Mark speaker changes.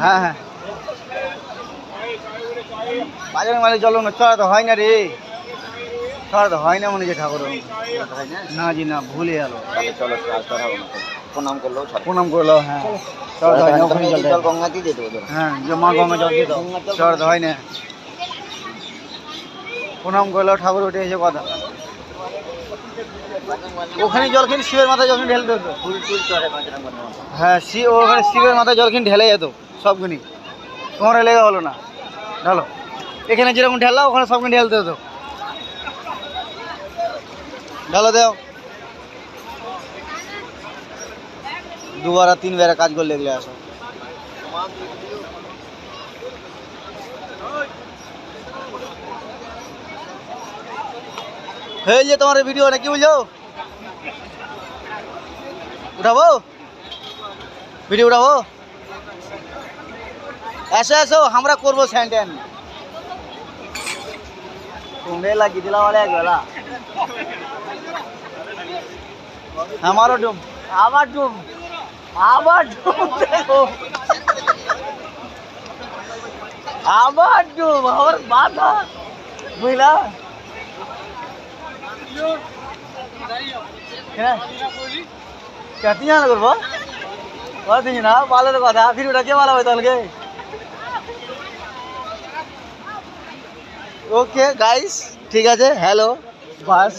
Speaker 1: হ্যাঁ হ্যাঁ বাজারে মালে চলো না, ছড়া তো হয় না রে, ছড়া তো হয় না মনে হচ্ছে ঠাকুর। না জি না, ভুলে গেল। প্রণাম করলো। হ্যাঁ হ্যাঁ, মা গঙ্গা জল দিয়ে দাও, ছড়া তো হয় না। প্রণাম করলো, ঠাকুর উঠে এসে কথা। ওখানে জল কিনে শিবের মাথায় জল কিনে ঢেলে দিত। হ্যাঁ ওখানে শিবের মাথায় জল কিনে ঢেলে যেত সবগুনি। তোমার লেগে হলো না ঢালো, এখানে যেরকম ঢেলা ওখানে সবগুনি ঢেলতে হতো। ঢালো দাও, দুবার আর তিনবার কাজ করলে এগুলো আসো। হয়ে যে তোমার ভিডিও নাকি বুঝলো, উঠাবো ভিডিও উঠাবো। এসো এসো, আমরা করবো স্যান্ডেন। तुम्हें लगी दिला वाले एक बेला हमारो डूम आवाज डूम देखो आवाज डूम और बात बुझला कहती है ना करबो बात ही ना बाले तो कथा फिर उठा के वाला होता लगे। ओके गाइस, ठीक है, हेलो बस।